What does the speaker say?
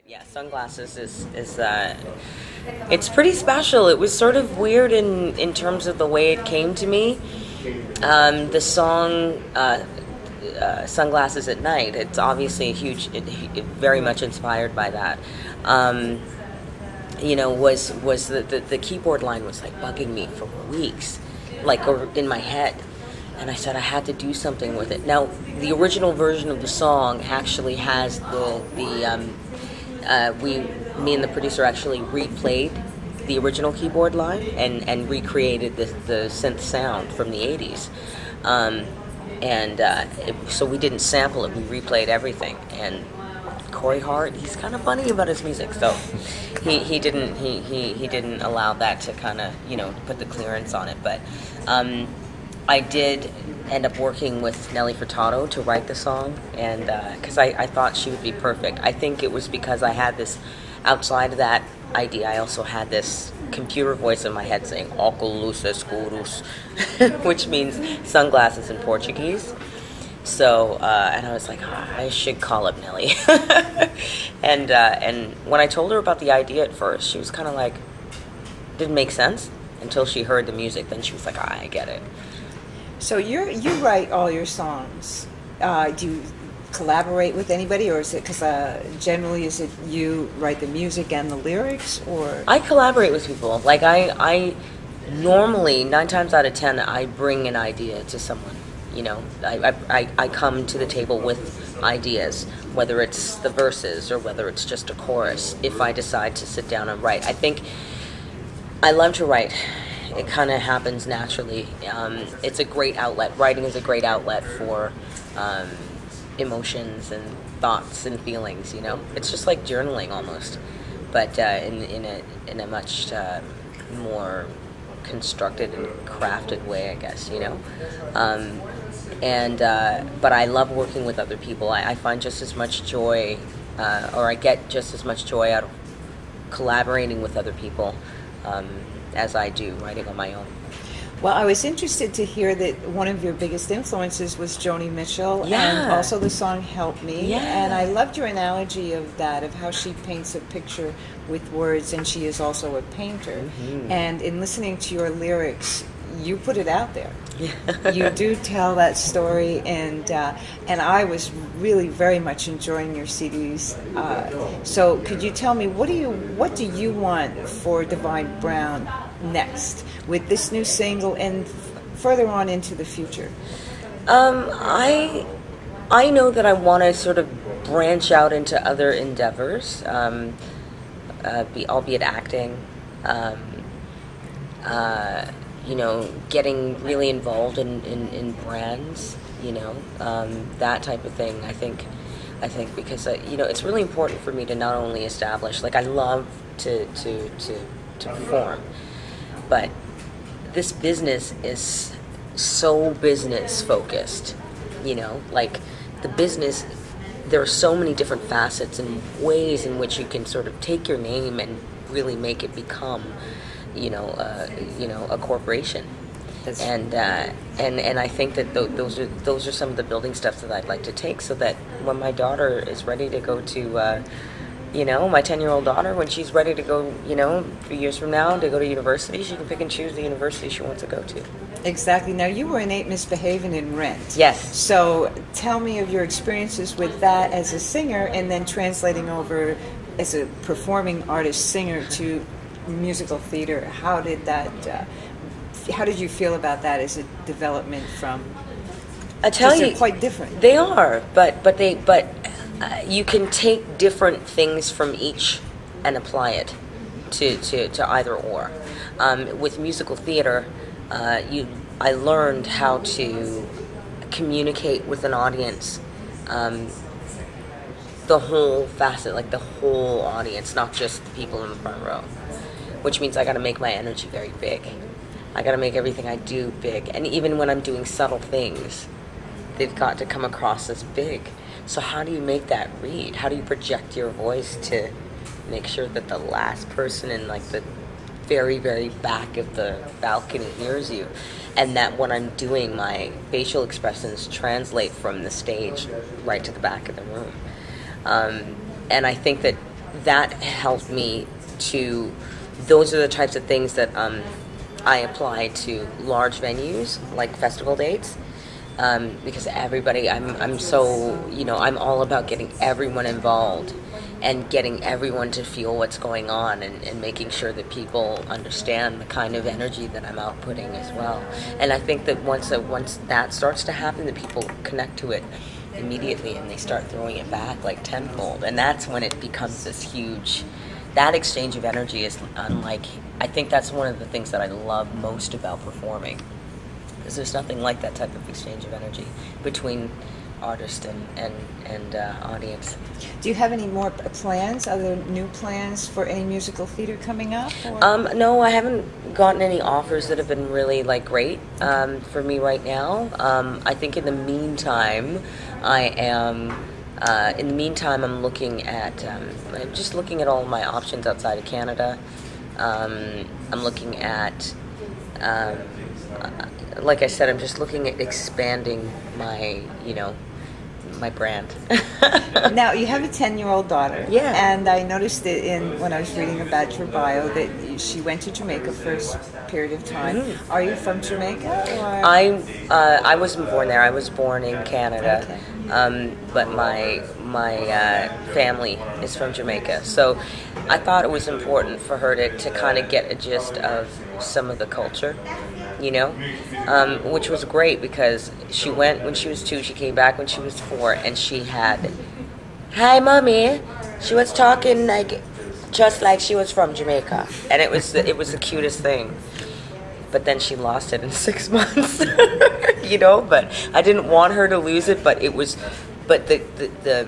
Yeah, Sunglasses is it's pretty special. It was sort of weird in terms of the way it came to me. The song Sunglasses at Night. It's obviously a huge, it very much inspired by that. Um, was the keyboard line was like bugging me for weeks, like in my head, and I said I had to do something with it. Now, the original version of the song actually has me and the producer actually replayed the original keyboard line and recreated the synth sound from the 80s. So we didn't sample it, we replayed everything. And Corey Hart, he's kind of funny about his music, so he didn't allow that to kind of, put the clearance on it. But I did end up working with Nelly Furtado to write the song, and because I thought she would be perfect. I think it was because I had this, outside of that idea, I also had this computer voice in my head saying óculos escuros, which means sunglasses in Portuguese. So, and I was like, I should call up Nelly. And when I told her about the idea at first, she was kind of like, didn't make sense until she heard the music. Then she was like, I get it. So you write all your songs. Do you collaborate with anybody, or is it because generally is it you write the music and the lyrics, or? I collaborate with people. Like I normally 9 times out of 10 I bring an idea to someone. I come to the table with ideas, whether it's the verses or whether it's just a chorus. If I decide to sit down and write, I think I love to write. It kind of happens naturally. It's a great outlet. Writing is a great outlet for emotions and thoughts and feelings. It's just like journaling almost, but in a much more constructed and crafted way, I guess. But I love working with other people. I find just as much joy, or I get just as much joy out of collaborating with other people as I do writing on my own. Well, I was interested to hear that one of your biggest influences was Joni Mitchell, Yeah. and also the song Help Me. Yeah. And I loved your analogy of that, of how she paints a picture with words, and she is also a painter. Mm-hmm. And in listening to your lyrics, you put it out there. Yeah. You do tell that story, and I was really very much enjoying your CDs. So could you tell me, what do you want for Divine Brown next with this new single and further on into the future? I know that I want to sort of branch out into other endeavors, albeit acting. Getting really involved in brands, that type of thing. I think because it's really important for me to not only establish, like, I love to perform, but this business is so business focused, like the business. There are so many different facets and ways in which you can sort of take your name and really make it become a corporation. And I think that those are some of the building steps that I'd like to take, so that when my daughter is ready to go to, my 10-year-old daughter, when she's ready to go, a few years from now to go to university, she can pick and choose the university she wants to go to. Exactly. Now, you were in Ain't Misbehavin' in Rent. Yes. So tell me of your experiences with that as a singer, and then translating over as a performing artist singer to musical theater. How did you feel about that as a development from? I tell you, they're quite different. They are, but you can take different things from each and apply it to either or. With musical theater, I learned how to communicate with an audience, the whole facet, like the whole audience, not just the people in the front row. Which means I got to make my energy very big. I got to make everything I do big. And even when I'm doing subtle things, they've got to come across as big. So how do you make that read? How do you project your voice to make sure that the last person in, like, the very, very back of the balcony hears you? And that when I'm doing, my facial expressions translate from the stage right to the back of the room. And I think that that helped me to. Those are the types of things that I apply to large venues like festival dates. Because everybody, I'm so, I'm all about getting everyone involved and getting everyone to feel what's going on, and making sure that people understand the kind of energy that I'm outputting as well. And I think that once that starts to happen, that people connect to it immediately and they start throwing it back like tenfold. And that's when it becomes this huge, that exchange of energy is unlike, I think that's one of the things that I love most about performing. Because there's nothing like that type of exchange of energy between artist and audience. Do you have any more plans, other new plans for any musical theater coming up? Or? No, I haven't gotten any offers that have been really great for me right now. I think in the meantime, I'm looking at, I'm just looking at all my options outside of Canada. I'm looking at, like I said, I'm just looking at expanding my, my brand. Now, you have a 10-year-old daughter. Yeah. And I noticed that when I was reading about your bio that she went to Jamaica for a period of time. Mm-hmm. Are you from Jamaica? Or? I wasn't born there. I was born in Canada. Okay. But my family is from Jamaica. So I thought it was important for her to kind of get a gist of some of the culture. Which was great because she went when she was 2, she came back when she was 4, and she had, "Hi, mommy." She was talking just like she was from Jamaica, and it was the cutest thing. But then she lost it in 6 months, But I didn't want her to lose it. But the